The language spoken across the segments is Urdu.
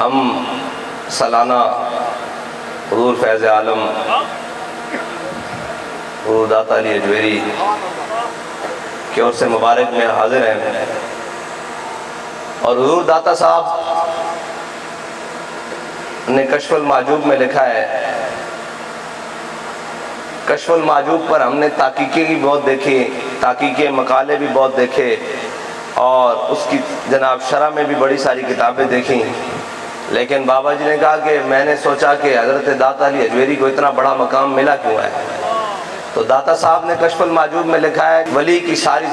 ہم سالانہ حضور فیض عالم حضور داتا علی اجویری کی اور سے مبارک میں حاضر ہیں، اور حضور داتا صاحب نے کشف المعجوب میں لکھا ہے، کشف المعجوب پر ہم نے تحقیقیں بھی بہت دیکھی، تحقیقیں مقالے بھی بہت دیکھے، اور اس کی جناب شرح میں بھی بڑی ساری کتابیں دیکھیں، لیکن بابا جی نے کہا کہ میں نے سوچا کہ حضرت داتا علی اجویری کو اتنا بڑا مقام ملا کیوں ہے؟ تو داتا صاحب نے کشف المعجوب میں لکھا ہے، ولی کی ساری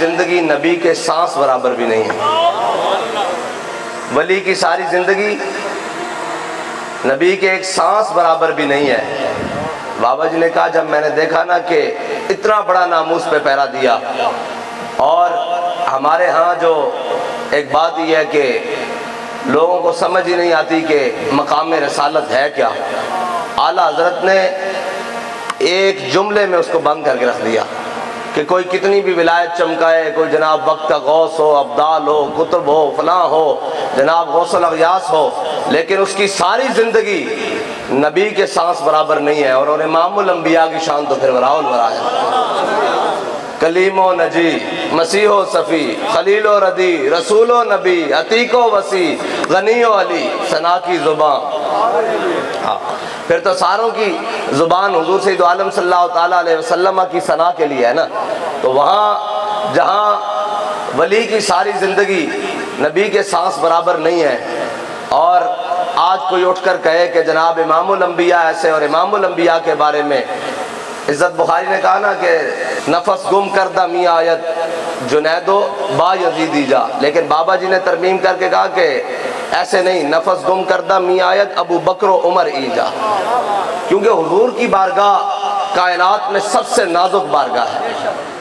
زندگی نبی کے سانس برابر بھی نہیں ہے۔ ولی کی ساری زندگی نبی کے ایک سانس برابر بھی نہیں ہے۔ بابا جی نے کہا جب میں نے دیکھا نا کہ اتنا بڑا ناموس پہ پہرا دیا، اور ہمارے ہاں جو ایک بات یہ ہے کہ لوگوں کو سمجھ ہی نہیں آتی کہ مقام رسالت ہے کیا، اعلیٰ حضرت نے ایک جملے میں اس کو بند کر کے رکھ دیا کہ کوئی کتنی بھی ولایت چمکائے، کوئی جناب وقت کا غوث ہو، ابدال ہو، قطب ہو، فلاں ہو، جناب غوث الاغیاث ہو، لیکن اس کی ساری زندگی نبی کے سانس برابر نہیں ہے، اور امام الانبیاء کی شان تو پھر وراء الورا ہے۔ کلیم و نجی، مسیح و صفی، خلیل و ردی، رسول و نبی، عتیق و وسیع، غنی و علی، ثنا کی زبان۔ پھر تو ساروں کی زبان حضور سید عالم صلی اللہ تعالیٰ علیہ وسلم کی ثنا کے لیے ہے نا، تو وہاں جہاں ولی کی ساری زندگی نبی کے سانس برابر نہیں ہے، اور آج کوئی اٹھ کر کہے کہ جناب امام الانبیاء ایسے اور امام الانبیاء کے بارے میں، عزت بخاری نے کہا نا کہ نفس گم کردہ می آیت جنید و با یزیدی جا، لیکن بابا جی نے ترمیم کر کے کہا کہ ایسے نہیں، نفس گم کردہ می آیت ابو بکر و عمر ای جا، کیونکہ حضور کی بارگاہ کائنات میں سب سے نازک بارگاہ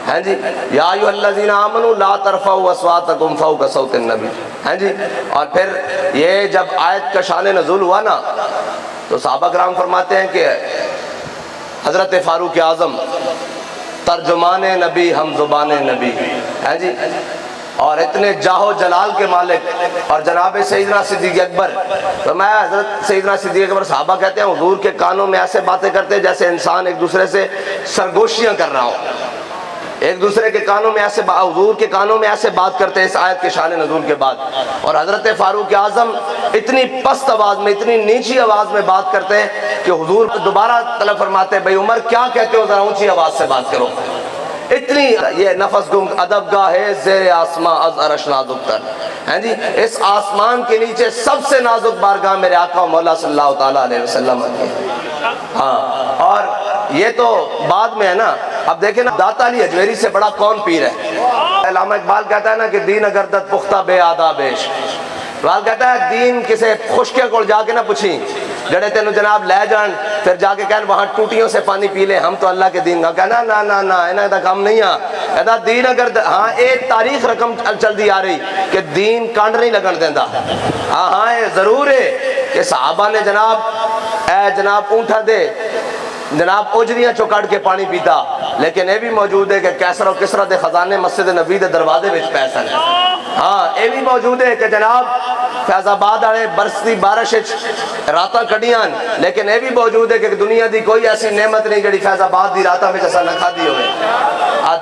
ہے جی۔ یا ایھا الذین آمنوا لا ترفعوا اصواتکم فوق صوت النبی، ہیں جی۔ اور پھر یہ جب آیت کا شان نزول ہوا نا، تو صحابہ کرام فرماتے ہیں کہ حضرت فاروق اعظم ترجمان نبی ہم زبان نبی، ہیں جی، اور اتنے جاہ و جلال کے مالک، اور جناب سیدنا صدیق اکبر، فرمایا حضرت سیدنا صدیق اکبر صحابہ کہتے ہیں حضور کے کانوں میں ایسے باتیں کرتے ہیں جیسے انسان ایک دوسرے سے سرگوشیاں کر رہا ہو، ایک دوسرے کے کانوں میں ایسے حضور کے کانوں میں ایسے بات کرتے ہیں اس آیت کے شان نزول کے بعد، اور حضرت فاروق اعظم اتنی پست آواز میں، اتنی نیچی آواز میں بات کرتے ہیں کہ حضور دوبارہ طلب فرماتے ہیں بھئی عمر کیا کہتے ہو، ذرا اونچی آواز سے بات کرو۔ اتنی یہ نفس گم ادب گاہ ہے زیر آسمان از عرش نازک تر، ہیں جی، اس آسمان کے نیچے سب سے نازک بارگاہ میرے آقا و مولا صلی اللہ تعالیٰ علیہ وسلم کی۔ ہاں، اور یہ تو بعد میں ہے نا، اب دیکھیں نا داتا علی اجویری سے بڑا کون پیر ہے؟ علامہ اقبال کہتا ہے نا کہ دین گردت پختہ بے آدابیش، اقبال کہتا ہے دین کسے خشکے کو جا کے نہ پوچھیں جڑے تینوں جناب لے جان پھر جا کے کہن وہاں ٹوٹیوں سے پانی پی لے، ہم تو اللہ کے دین کا کہنا نا نا نا انہاں دا کام نہیں آ کہتا دین اگر ہاں ایک تاریخ رقم چل دی آ رہی کہ دین کانڈ نہیں لگن دیندہ، ہاں یہ ضرور ہے کہ صحابہ نے جناب اے جناب اونٹھا دے جناب اجریاں چوکاڑ کے پانی پیتا، لیکن یہ بھی موجود ہے کہ کیسر و کسرا دے خزانے مسجد نبی دے دروازے وچ پیسہ ہے۔ ہاں یہ بھی موجود ہے کہ جناب فیض آباد والے برستی بارش راتاں کڈیاں، لیکن یہ بھی موجود ہے کہ دنیا دی کوئی ایسی نعمت نہیں جڑی فیض آباد دی راتاں وچ اساں نہ کھادی ہوئے۔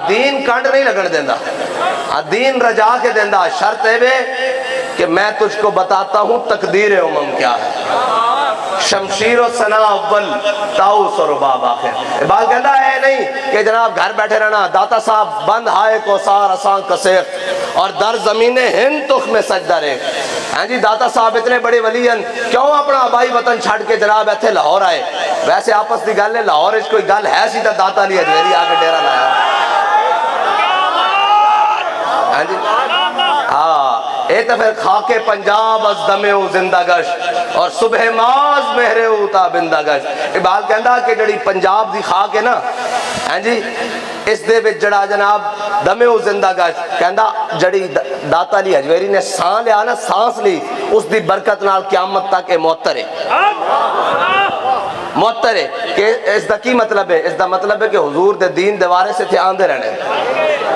دین کانڈ نہیں لگن دیندا، دین رجا کے دیندا، شرط ہے کہ میں تجھ کو بتاتا ہوں تقدیر امم کیا ہے، شمشیر و ثنا اول تاؤس و رباب آخر۔ بات کہتا ہے نہیں کہ جناب گھر بیٹھے رہنا، داتا صاحب بند ہائے کو سار اسان کسیخ اور در زمین ہند تخ میں سجدہ ریخ، ہاں جی داتا صاحب اتنے بڑے ولی ہیں کیوں اپنا آبائی وطن چھڑ کے جناب ایتھے لاہور آئے؟ ویسے آپس دی گل ہے لاہور اس کوئی گل ہے سی تا داتا علی اجویری آ کے ڈیرا لایا، ہاں جی ہاں اے تو پھر خاک پنجاب از دمے او زندہ گش اور صبح ماز مہرے او تا بندہ گش۔ اقبال کہندا کہ جڑی پنجاب دی خاک ہے نا، ہاں جی اس دے وچ جڑا جناب دمے او زندہ گش، کہندا جڑی داتا علی اجویری نے سان لیا نا، سانس لی، اس دی برکت نال قیامت تک اے معطر ہے۔ معطر ہے کہ اس دا کی مطلب ہے؟ اس دا مطلب ہے کہ حضور دے دین دیوارے سے تھے آندے رہنے.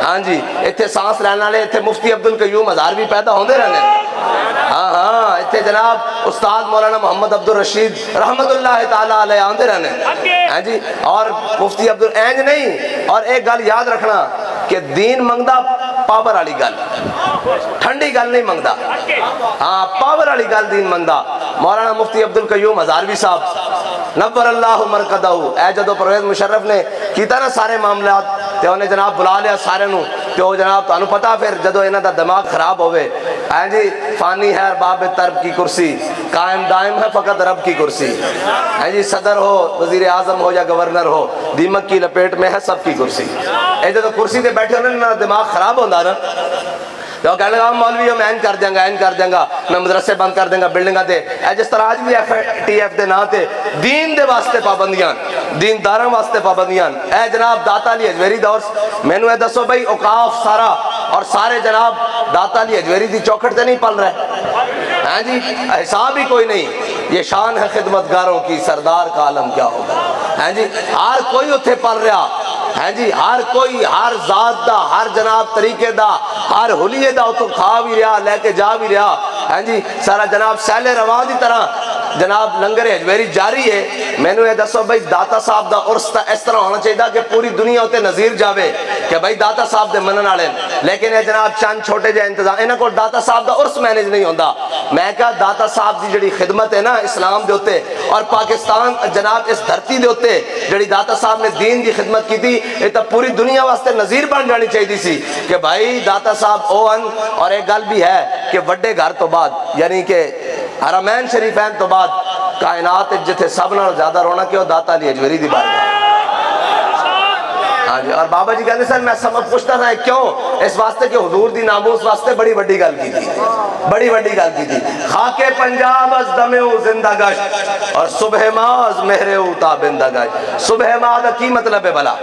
ہاں جی اتھے سانس لینے والے اتھے مفتی عبدالقیوم ہزاروی پیدا ہوندے رہنے. ہاں اتھے جناب استاد مولانا محمد عبدالرشید رحمت اللہ تعالیٰ علیہ آندے رہنے. ہاں جی اور مفتی اینج نہیں. اور ایک گل یاد رکھنا کہ دین منگدا پاور والی گل, ٹھنڈی گل نہیں منگدا. ہاں پاور والی گل دین منگدا. مولانا مفتی عبدالقیوم ہزاروی صاحب نور اللہ مرکدہ اے جدو پرویز مشرف نے کیتا نا سارے معاملات تے انہیں جناب بلا لیا سارے نو تے وہ جناب تانوں پتا پھر جدو انہاں دا دماغ خراب ہوئے ہاں جی فانی ہے باب ترب کی کرسی قائم دائم ہے فقط رب کی کرسی. ہاں جی صدر ہو وزیر اعظم ہو یا گورنر ہو دیمک کی لپیٹ میں ہے سب کی کرسی. اے جدو کرسی تے بیٹھے انہوں نے دماغ خراب ہوندا نا تو کہنے لگا مولوی میں این کر دیں گا این کر دیں گا میں مدرسے بند کر دیں گا بلڈنگاں تے اے جس طرح آج بھی ٹی ایف دے نا تے دین دے واسطے پابندیاں دین داراں واسطے پابندیاں. اے جناب داتا علی اجویری دور میں نو اے دسو بھائی اوقاف سارا اور سارے جناب داتا علی اجویری دی چوکھٹ تے نہیں پل رہے. ہاں جی حساب ہی کوئی نہیں. یہ شان ہے خدمتگاروں کی سردار کا عالم کیا ہوگا. ہاں جی ہر کوئی اتھے پل رہا. ہاں جی ہر کوئی ہر ذات دا ہر جناب طریقے دا ہر حلیے دا تو کھا بھی رہا لے کے جا بھی رہا. ہاں جی سارا جناب سیل رواں دی طرح جناب لنگر اجویری جاری ہے. میں نے یہ دسو بھائی داتا صاحب دا عرس اس طرح ہونا چاہیے کہ پوری دنیا ہوتے نظیر جاوے کہ بھائی داتا صاحب دے منن والے. لیکن یہ جناب چند چھوٹے جے انتظام انہاں کو داتا صاحب دا عرس مینج نہیں ہوندا. میں کہا داتا صاحب دی جڑی خدمت ہے نا اسلام دے ہوتے اور پاکستان جناب اس دھرتی دے ہوتے جڑی داتا صاحب نے دین دی خدمت کی تھی یہ تو پوری دنیا واسطے نظیر بن جانی چاہیے سی کہ بھائی داتا صاحب اون. اور ایک گل بھی ہے کہ وڈے گھر تو بعد یعنی کہ حرمین شریفین تو بعد کائنات جتھے سب نال زیادہ رونا کیوں داتا علی اجویری دی بارگاہ. ہاں جی اور بابا جی کہتے سر میں سبق پوچھتا تھا کیوں اس واسطے کہ حضور دی ناموس واسطے بڑی وڈی گل کی تھی بڑی وڈی گل کی تھی. خاک پنجاب از دمے او زندہ گشت اور صبح ماز مہرے او تابندہ گشت. صبح ماز دا کی مطلب ہے بھلا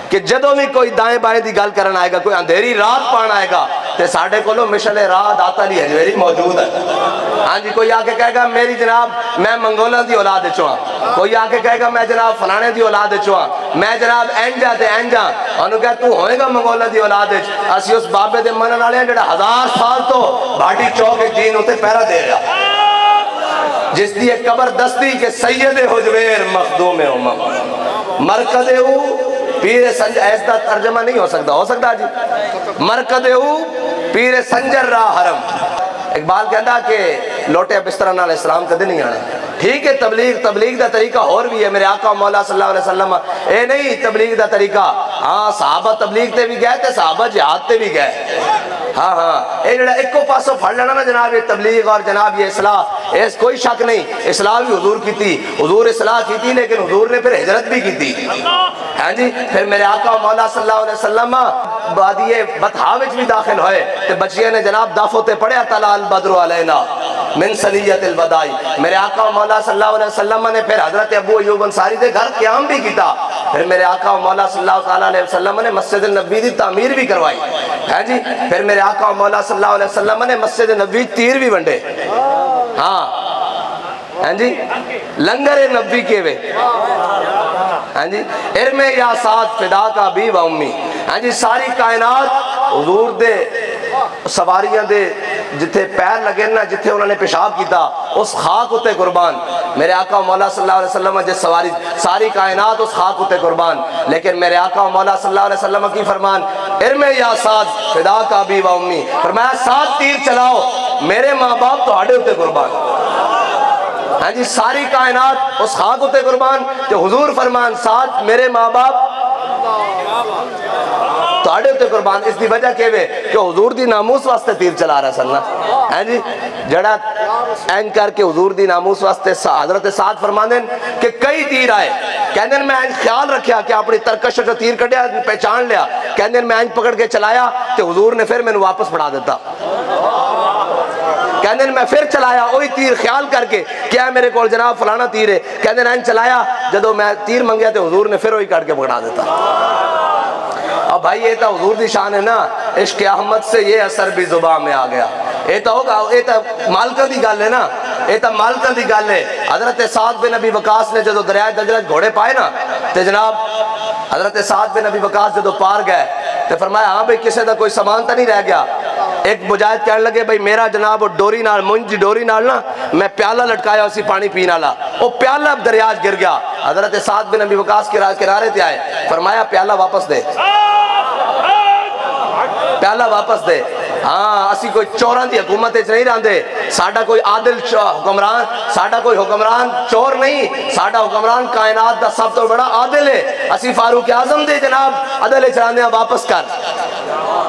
کہ جدوں بھی کوئی دائیں بائیں دی گل کرن آئے گا کوئی اندھیری رات پان آئے گا تے ساڑھے کو لو مشل راہ داتا علی اجویری موجود ہے. ہاں جی کوئی آکے کہے گا میری جناب میں منگولہ دی اولاد چوہاں کوئی آکے کہے گا میں جناب فلانے دی اولاد چوہاں میں جناب اینجا تے اینجا انہوں کہا تو ہوئے گا منگولہ دی اولاد اسی اس بابے دے منن والے ہیں جڑا 1000 سال تو بھاٹی چوک دین ہوتے پیرا دے رہا جس دی ایک قبر دستی کہ سید حجویر مخدوم امم مرکز او پیر سنجر ایسا ترجمہ نہیں ہو سکتا جی مرکز او پیر سنجر راہ حرم. اقبال کہتا کہ لوٹے بستر نال اسلام کدے نہیں آنا. ٹھیک ہے تبلیغ دا طریقہ اور بھی ہے. میرے آقا مولا صلی اللہ علیہ وسلم اے نہیں تبلیغ دا طریقہ. ہاں صحابہ تبلیغ تے بھی گئے تے صحابہ جہاد تے بھی گئے. ہاں اے جڑا ایک کو پاسوں پھڑ لینا نا جناب یہ تبلیغ اور جناب یہ اصلاح اس کوئی شک نہیں. اصلاح بھی حضور کی تھی حضور اصلاح کی تھی لیکن حضور نے پھر ہجرت بھی کی تھی. ہاں جی پھر میرے آقا مولا صلی اللہ علیہ وسلم بادیے بطحا وچ بھی داخل ہوئے تے بچیاں نے جناب دافو تے پڑھیا طلع البدر علینا من سنیت الوداع. میرے آقا مولا صلی اللہ علیہ وسلم نے پھر حضرت ابو ایوب انصاری دے گھر قیام بھی کیتا. پھر میرے آقا مولا صلی اللہ علیہ وسلم نے مسجد نبوی دی تعمیر بھی کروائی. ہاں جی پھر میرے آقا مولا صلی اللہ علیہ وسلم نے مسجد نبوی تیر بھی ونڈے. ہاں جی لنگر نبوی کے وے. ہاں جی ارم یا ساتھ فدا کا بھی و امی. ہاں جی ساری کائنات حضور دے سواریاں دے جتھے پیر لگے نا جتھے انہوں نے پیشاب کیتا اس خاک اتے قربان. میرے آقا مولا صلی اللہ علیہ وسلم جس سواری ساری کائنات اس خاک اتے قربان. لیکن میرے آقا مولا صلی اللہ علیہ وسلم کی فرمان ارم یا ساتھ فدا کا بھی و امی. فرمایا 7 تیر چلاؤ میرے ماں باپ تو آڑے اتے قربان. ہاں جی ساری کائنات اس خاک اتے قربان کہ حضور فرمان 7 میرے ماں باپ تو آڑے ہوتے قربان. اس دی وجہ کہوے کہ حضور دی ناموس واسطے تیر چلا رہا سننا. ہاں جی جڑا این کر کے حضور دی ناموس واسطے حضرت سعد فرمان دیں کہ کئی تیر آئے کہنے میں خیال رکھیا کہ اپنی ترکش جو تیر کٹیا پہچان لیا کہنے میں پکڑ کے چلایا تو حضور نے پھر میں نے واپس پڑھا دیتا. کہنے میں پھر چلایا وہی تیر خیال کر کے کیا میرے کو جناب فلانا تیر ہے کہنے میں چلایا جدو میں تیر منگیا تو حضور نے پھر وہی کٹ کے پکڑا دیتا. اب بھائی یہ تو حضور دی شان ہے نا. عشق احمد سے یہ اثر بھی زبان میں آ گیا. یہ تو ہوگا یہ تو مالکہ دی گل ہے نا. یہ تو مالکاں دی گل ہے. حضرت سعد بن ابی وقاص نے جدو دریائے دجلہ گھوڑے پائے نا تے جناب حضرت سعد بن ابی وقاص جدو پار گئے تے فرمایا ہاں بھئی کسے دا کوئی سامان تا نہیں رہ گیا. ایک مجاہد کہنے لگے بھئی میرا جناب وہ ڈوری نال منج ڈوری نال نا میں پیالہ لٹکایا اسی پانی پینا لا, وہ پیالہ دریا گر گیا. حضرت سعد بن ابی وقاص کے کنارے تے آئے, فرمایا پیالہ واپس دے, پیالہ واپس دے. ہاں اسی کوئی چوراں دی حکومت نہیں راندے, ساڈا کوئی عادل حکمران, ساڈا کوئی حکمران چور نہیں, ساڈا حکمران کائنات دا سب تو بڑا عادل ہے. اسی فاروق اعظم دے جناب عدل چراندے ہیں واپس کر.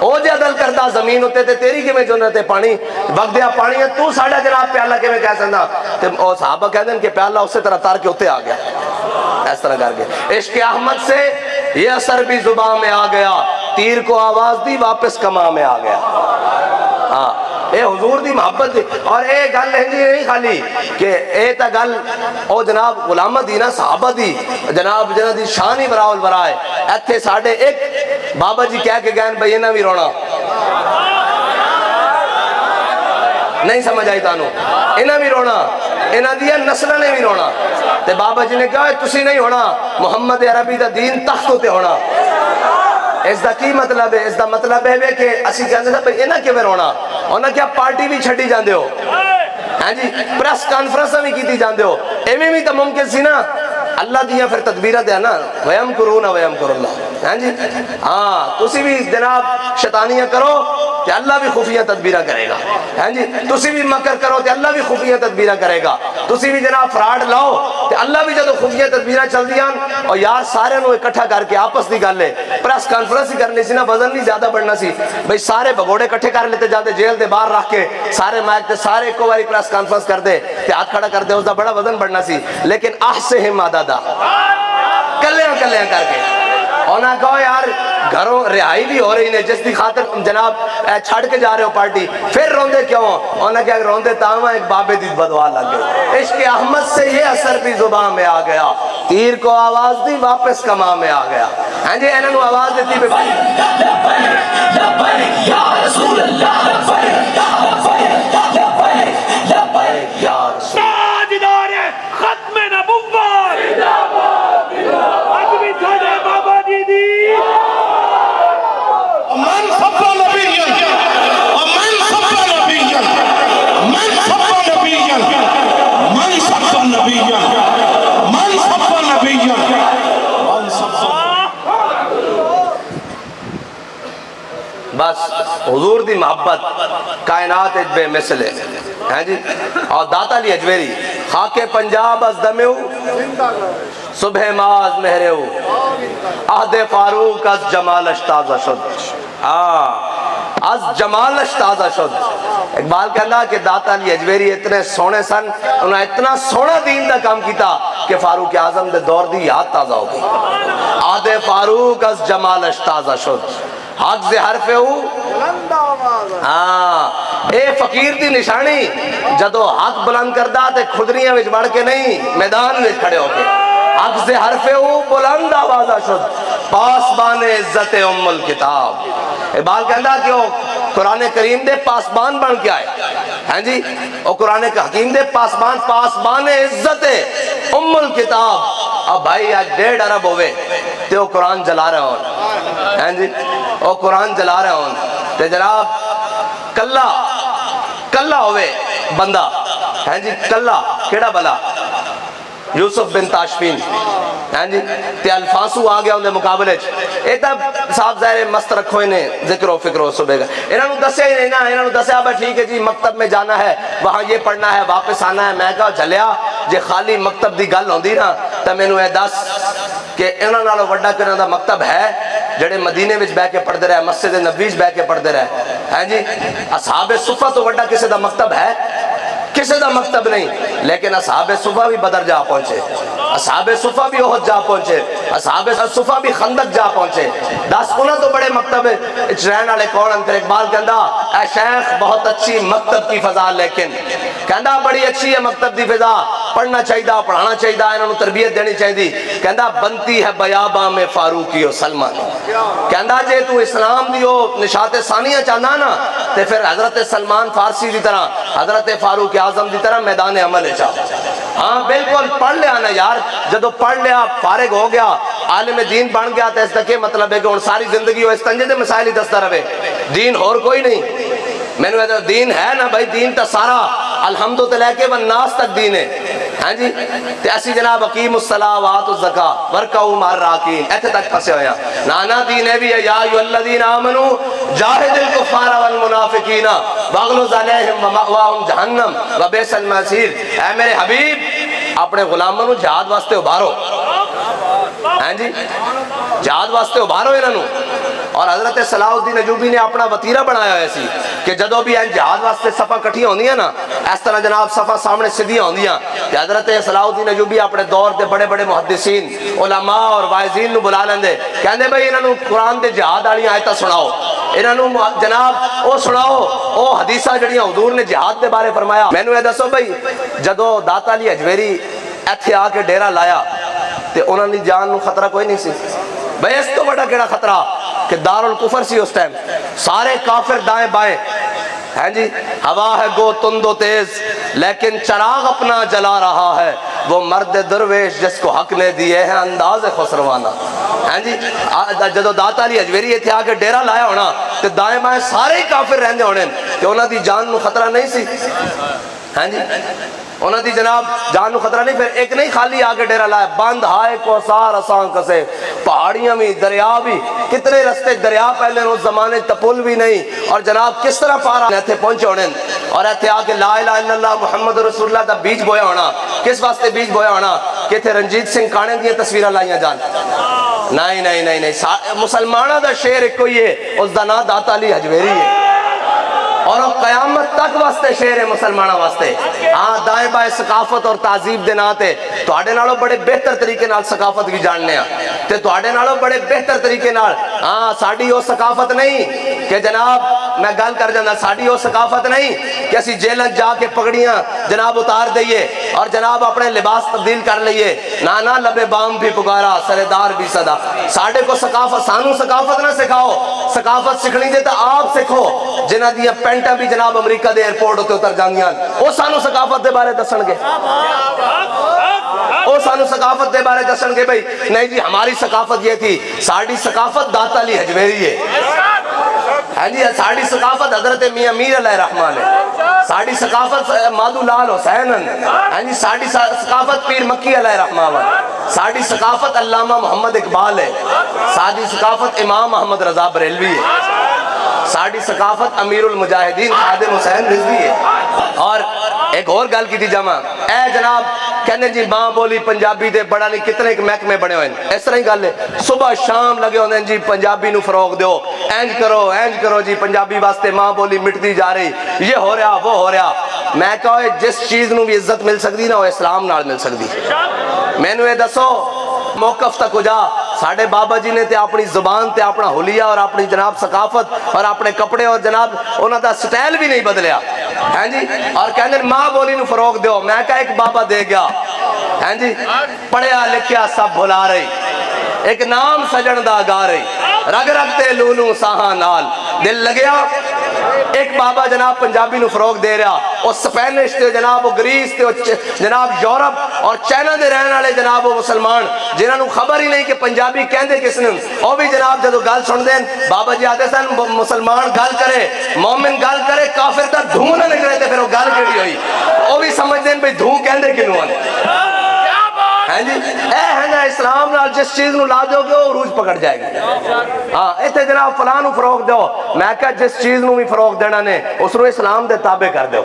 او جے عدل کردا زمین ہوتے تے تیری کیویں جنت پانی وگدیا پانی ہے, تو ساڈا جناب پیالہ کیویں کہہ سکدا. تے او صحابہ کہندے ہیں کہ پیالہ اسی طرح تار کے اوتے آ گیا, اس طرح کر کے عشق احمد سے یہ اثر بھی زبان میں آ گیا, تیر کو آواز دی واپس کما میں آ گیا. ہاں اے حضور دی محبت دی. اور اے گل نہیں خالی کہ اے تا گل او جناب غلامت دی نا صحابہ دی جناب جنہ دی شان ہی براول برائے. ایتھے ساڑھے ایک بابا جی کہہ کے گئن بھئی انہاں بھی رونا نہیں سمجھ آئی تانوں, انہاں بھی رونا, انہاں دیا نسلہ نے بھی رونا. تے بابا جی نے کہا تسی نہیں ہونا, محمد عربی دا دین تخت ہوتے ہونا. اس دا کی مطلب ہے؟ اس دا مطلب ہے کہ اسی کہندے تھا بھئی انہاں کیویں رونا, انہاں کیا پارٹی بھی چھڈی جاندے ہو, ہاں جی پریس کانفرنساں بھی کیتی جاندے ہو, ایویں بھی تو ممکن سی نا. اللہ دیا پھر تدبیرہ دیا نا, وَيَمْكُرُونَ وَيَمْكُرُ اللَّهُ. ہاں جی ہاں تسی بھی جناب شیطانیاں کرو کہ اللہ بھی خفیہ تدبیرہ کرے گا. ہاں جی تسی بھی مکر کرو کہ اللہ بھی خفیہ تدبیرہ کرے گا. تسی بھی جناب فراڈ لاؤ کہ اللہ بھی جدو خفیہ تدبیرہ چل دیا. اور یار سارے نو اکٹھا کر کے آپس دی گل ہے, پریس کانفرنس ہی کرنی سی نا, وزن نہیں زیادہ بڑھنا سی. بھئی سارے بگوڑے اکٹھے کر لیتے جاتے جیل دے باہر رکھ کے, سارے مائک تے سارے ایک باری پریس کانفرنس کر دے تے ہاتھ کھڑا کر دے, اس دا بڑا وزن بڑھنا سی. لیکن احسہم عددا کلیاں کلیاں کر کے انہاں کہو یار گھروں رہائی بھی ہو رہی نے جس دی خاطر جناب چھڑ کے جا رہے ہو پارٹی, پھر روندے کیوں؟ انہاں کہا روندے تاہاں ایک بابے دی بدوا لگ گئے. عشق احمد سے یہ اثر بھی زبان میں آ گیا, تیر کو آواز دی واپس کما میں آ گیا. ہاں جی انہوں نے آواز دیتی پہ بھائی لبیک یا رسول اللہ, لبیک لبیک یا رسول اللہ. تاجدار ختم نبوت ادبی تھوڑے بابا جی دی من صفا نبیا, من صفا نبیا, من صفا نبیا, من صفا نبیا, من صفا نبیا, من صفا. بس حضور دی محبت کائنات ایک بے مثل ہے. ہیں جی اور داتا علی اجویری خاک پنجاب از دمیو صبح ماز مہریو عہد فاروق از جمال اشتازہ شد. از جمال اشتازہ شد. اقبال کہنا کہ داتا علی اجویری اتنے سونے سن, انہوں نے اتنا سونا دین دا کام کیتا کہ فاروق اعظم دے دور دی یاد تازہ ہو گئی. عہد فاروق از جمال اشتازہ شد, حق سے حرف ہو. ہاں اے فقیر دی نشانی جدو حق بلند کردہ تے خدریاں وچ بڑھ کے نہیں میدان وچ کھڑے ہو کے. حق سے حرف ہو بلند آوازہ شد, پاسبان عزت ام الکتاب. اقبال کہندا کہ وہ قرآن کریم دے پاسبان بن کے آئے. ہاں جی وہ قرآن حکیم دے پاسبان, پاسبان عزت ام الکتاب. اب بھائی آج 1.5 ارب ہوئے تے وہ قرآن جلا رہے ہوں. ہاں جی وہ قرآن جلا رہے ہوں تے جناب کلا ہوئے بندہ. ہاں جی کلا کیڑا بلا یوسف بن تاشفین. ہاں جی تے الفاسو آ گیا ان دے مقابلے اے تب صاحب ظاہر مست رکھو انہیں ذکر و فکر و صبح کا. انہوں نے دسے ہی نہیں نا, انہوں نے دسے اب ٹھیک ہے جی مکتب میں جانا ہے, وہاں یہ پڑھنا ہے, واپس آنا ہے. میں کہا جھلیا جے خالی مکتب دی گل ہوندی نا تو میں نے دس کہ انہوں نے وڈا کہ انہوں دا مکتب ہے جڑے مدینے وچ بہ کے پڑھتے رہے, مسجد نبوی وچ بہ کے پڑھتے رہے. ہاں جی اصحاب صفہ تو وڈا کسی دا مکتب ہے, کسی دا مکتب نہیں. لیکن اصحاب صفہ بھی بدر جا پہنچے, اصحاب صفہ بھی احد جا پہنچے, اصحاب صفہ بھی خندق جا پہنچے. 10 انہاں تو بڑے مکتب رہن والے کون ہیں. پھر اقبال کہندا اے شیخ بہت اچھی مکتب کی فضا, لیکن کہندا بڑی اچھی ہے مکتب دی فضا، پڑھنا چاہیے، پڑھانا چاہیے، انہوں تربیت دینی چاہیے، کہندا بنتی ہے بیاباں میں فاروقی و سلمان، کہندا جے تو اسلام دیو نشات ثانیہ چاہنا نا تے پھر حضرت سلمان فارسی دی طرح، حضرت فاروق اعظم دی طرح میدان عمل چاہ۔ ہاں بالکل پڑھ لیا نا یار، جدو پڑھ لیا فارغ ہو گیا عالم دین بن گیا تو اس کا کیا مطلب ہے کہ ان ساری زندگی وہ استنجے دے مسائل ہی دستا رہے، دین اور کوئی نہیں۔ میں نے کہا دین ہے نا بھائی، دین تا سارا الحمد تو لے کے والناس تک دین ہے، ہاں جی تے اسی جناب اقیم الصلاۃ وآتوا الزکاۃ ورکعوا مع الراکعین ایتھے تک پھسے ہویا۔ نانا دین ہے بھی ہے، یا ایھا الذین آمنوا جاہدوا الکفار والمنافقین واغلظ علیہم ومأواہم جہنم وبئس المصیر۔ اے میرے حبیب اپنے غلاموں نو جہاد واسطے ابھارو، ہاں جی جہاد واسطے ابھارو انہوں۔ اور حضرت صلاح الدین ایوبی نے اپنا وطیرہ بنایا ہے ایسی کہ جدو بھی این جہاد واسطے صفحہ کٹھیاں ہوندیاں نا اس طرح جناب صفحہ سامنے سدھیاں ہوندیاں کہ حضرت صلاح الدین ایوبی اپنے دور دے بڑے بڑے محدثین علماء اور واعظین نو بلا لیندے، کہندے بھئی انہوں قرآن دے جہاد والی آیتاں سناؤ، انہوں جناب او سناؤ او حدیثاں جڑیاں حضور نے جہاد دے بارے فرمایا۔ میں نے یہ دسو بھئی جدو داتا علی حجویری ایتھے آ کے ڈیرہ لایا تے انہوں نے جان نو خطرہ کوئی نہیں سی، بھئی اس تو بڑا کیڑا خطرہ کہ دارالکفر سی اس ٹائم، سارے کافر دائیں بائیں، ہیں جی ہوا ہے گو تند و تیز لیکن چراغ اپنا جلا رہا ہے، وہ مرد درویش جس کو حق نے دیے ہیں انداز خسروانہ، ہیں جی جدو داتا علی حجویری تھے آگے ڈیرہ لایا ہونا تو دائیں بائیں سارے کافر رہندے ہونے کہ انہوں دی جان نو خطرہ نہیں سی، ہیں جی انہوں دی جناب جان نو خطرہ نہیں۔ پھر ایک نہیں خالی آگے ڈیرہ لایا، بند ہائے کو سار آسان کسے، پہاڑیاں بھی دریا بھی کتنے رستے دریا پہلے اس زمانے تپل بھی نہیں، اور جناب کس طرح پارا ایتھے پہنچے ہونے اور ایتھے آگے لا الہ الا اللہ محمد رسول اللہ دا بیج بویا ہونا۔ کس واسطے بیج بویا ہونا کہ تھے رنجیت سنگھ کانے دیئے تصویرہ لائیاں جان، نہیں نہیں نہیں نہیں، مسلمانہ دا شیر ایک کوئی ہے، اس دا نا داتا علی حجویری ہے اور وہ قیامت تک واسطے شیر ہے مسلمانہ واسطے۔ ہاں دائیں بائیں ثقافت اور تہذیب دے ناتے تواڈے نالوں بڑے بہتر طریقے نال ثقافت بھی جاننے ہیں تے تواڈے نالوں بڑے بہتر طریقے نال، ہاں ساڈی وہ ثقافت نہیں کہ جناب میں گل کر جانا، ساڈی وہ ثقافت نہیں کہ اسی جیلن جا کے پگڑیاں جناب اتار دئیے اور جناب اپنے لباس تبدیل کر لئیے، نانا لبے بام بھی پکارا سردار بھی صدا۔ ساڈے کو ثقافت، سانو ثقافت نہ سکھاؤ، ثقافت سکھنی دے تو آپ سکھو، جنہ دیا پینٹا بھی جناب امریکہ دے ایئرپورٹ ہوتے اتر جاندیاں وہ سانو ثقافت دے بارے دسن گے، وہ سانو ثقافت دے بارے دسن گے بھئی نہیں جی ہماری ثقافت یہ تھی، ساڑی ثقافت داتا علی حجویری ہے، ہاں جی ساڑی ثقافت حضرت میاں میر علیہ الرحمن ہے، ساڑی ثقافت مادو لال حسین ہے، ہاں جی ساڑی ثقافت پیر مکی علیہ الرحمن ہے، ساڑی ثقافت علامہ محمد اقبال ہے، ساڑی ثقافت امام محمد رضا بریلوی ہے، ساڑی ثقافت امیر المجاہدین خادم حسین رضوی ہے۔ اور ایک اور گل کی تھی جمع، اے جناب کہنے جی ماں بولی پنجابی دے بڑا نہیں کتنے ایک محکمے بنے ہوئے ہیں، اس طرح ہی گل ہے، صبح شام لگے ہونے جی پنجابی نو فروغ دیو، اینج کرو جی پنجابی واسطے ماں بولی مٹتی جا رہی، یہ ہو رہا وہ ہو رہا۔ میں کہو جس چیز نو بھی عزت مل سکتی نا وہ اسلام نال مل سکتی۔ میں نو یہ دسو موقف تک ہو جا، ساڑھے بابا جی نے تے اپنی زبان تے اپنا حلیہ اور اپنی جناب ثقافت اور اپنے کپڑے اور جناب انہوں دا سٹائل بھی نہیں بدلیا، ہیں جی اور کہنے ماں بولی نو فروغ دیو۔ میں کہا ایک بابا دے گیا، ہیں جی پڑھیا لکھیا سب بھلا رہی، ایک نام سجن دا گا رہی، رگ رگتے لولوں ساہاں نال دل لگیا۔ ایک بابا جناب پنجابی نو فروغ دے رہا، وہ سپینش تے جناب وہ گریس تے جناب یورپ اور چائنا دے رہنے والے جناب وہ مسلمان جنہاں نو خبر ہی نہیں کہ پنجابی کہندے کس نے، وہ بھی جناب جدو گل سن دین بابا جی آتے سن مسلمان گل کرے مومن گل کرے کافر تا دھوں نہ نکلے تے پھر وہ گل کیڑی ہوئی، وہ بھی سمجھ دین بھئی دھوں کہندے کنوں آنے، ہیں جی اے ہے نا اسلام نال جس چیز نو لا دو گے وہ عروج پکڑ جائے گی۔ ہاں ایتھے جناب فلاں نو فروغ دو، میں کہا جس چیز نو بھی فروغ دینا نے اس نو اسلام دے تابع کر دو۔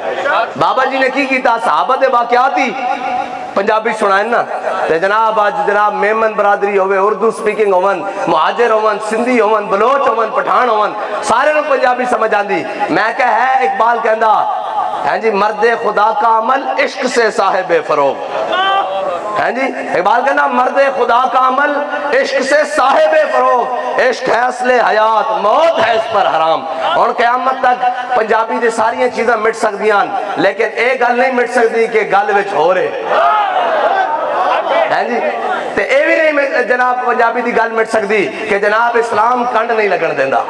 بابا جی نے کی کیتا صحابہ دے واقعات ہی پنجابی سنائیں نا تے جناب آج جناب میمن برادری ہوئے اردو سپیکنگ ہوون مہاجر ہوون سندھی ہوون بلوچ ہوون پٹھان ہوون سارے نو پنجابی سمجھ آندی۔ میں کہا ہے اقبال کہندا ہیں جی مرد خدا کا عمل عشق سے صاحب فروغ، ہیں جی اقبال کہنا مرد خدا کا عمل عشق سے صاحب فروغ، عشق ہے اصل حیات موت ہے اس پر حرام۔ اور قیامت تک پنجابی دے ساری چیزاں مٹ سکدیاں لیکن ایک گل نہیں مٹ سکتی کہ گل وچ ہو رہے ہیں جی، تے اے بھی نہیں جناب پنجابی دی گل مٹ سکتی کہ جناب اسلام کنڈ نہیں لگن دیندا،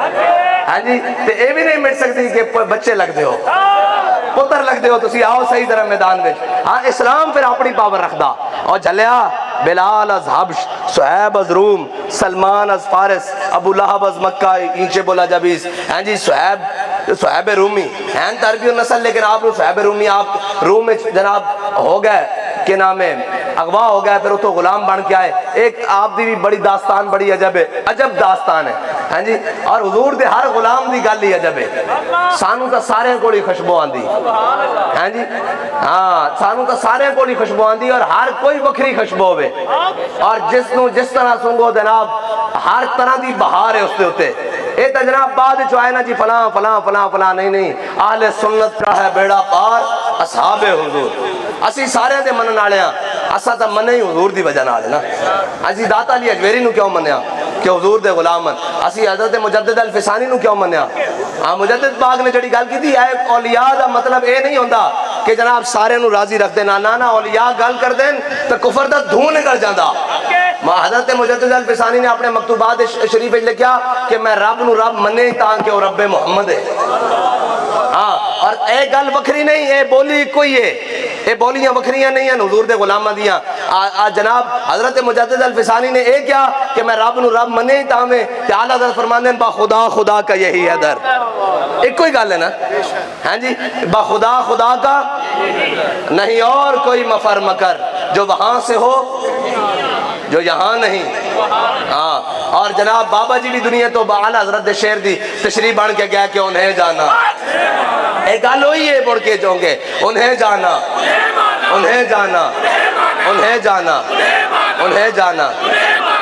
ہاں جی، تے اے بھی نہیں مٹ سکتی کہ بچے لگ دے ہو پتر لگ دے ہو تسی آؤ صحیح طرح میدان وچ۔ ہاں اسلام پھر اپنی پاور رکھدا اور جھلیا بلال از حبش، صہیب از روم، سلمان از فارس، ابو لہب از مکہ اینچے بولا جبیس، ہاں جی صہیب رومی ہیں تربی نسل، لیکن آپ صہیب رومی آپ روم میں جناب ہو گئے کہ نام ہے اغوا ہو گیا، پھر وہ تو غلام بن کے آئے۔ ایک آپ دی بھی بڑی داستان بڑی عجب ہے، عجب داستان ہے ہاں جی، اور حضور دے ہر غلام دی گل ہی عجب ہے۔ سانو تا سارے کولی خوشبو آندی ہاں جی، ہاں سانو تا سارے کولی خوشبو آندی اور ہر کوئی وکری خوشبو ہوئے، اور جس طرح سنگو جناب ہر طرح دی بہار ہے اس دے ہوتے۔ اے تا جناب بعد جو آئے نا جی فلاں فلاں فلاں فلاں، نہیں اہل سنت کا ہے بیڑا پار اصحاب حضور۔ اسی سارے دے منن والے ہاں، اسا تا منے ہی حضور دی وجہ نال ہے نا۔ اسی داتا علی اجمیری نو کیوں منیا کہ حضور دے غلام ہیں، اسی حضرت مجدد الفسانی نو کیوں منیا؟ ہاں مجدد پاک نے جڑی گل کی تھی اے اولیاء دا مطلب اے نہیں ہوندا کہ جناب سارے نو راضی رکھ دینا، نا اولیاء گل کر دین تو کفر دا دھوں نکل جاندا۔ حضرت مجدد الفسانی نے اپنے مکتوبات شریف لکھا کہ میں رب نو رب منے تاں کہ وہ رب محمد ہے۔ ہاں اور اے گل وکری نہیں، اے بولی کوئی ہے، اے بولیاں وکریاں نہیں ہیں حضور دے غلامہ دیاں۔ جناب حضرت مجدد الفسانی نے اے کیا کہ میں رب نو رب منے تاں میں اعلیٰ حضرت فرماندے ہیں با خدا خدا کا یہی ہے در، ایک کوئی گل ہے نا ہاں جی، با خدا خدا کا نہیں اور کوئی مفر مکر، جو وہاں سے ہو جو یہاں نہیں۔ ہاں اور جناب بابا جی بھی دنیا تو اعلیٰ حضرت شیر دی تشریح بن کے گیا کہ انہیں جانا، ایک گل ہوئی ہے بڑھ کے جو گے انہیں جانا انہیں جانا انہیں جانا انہیں جانا،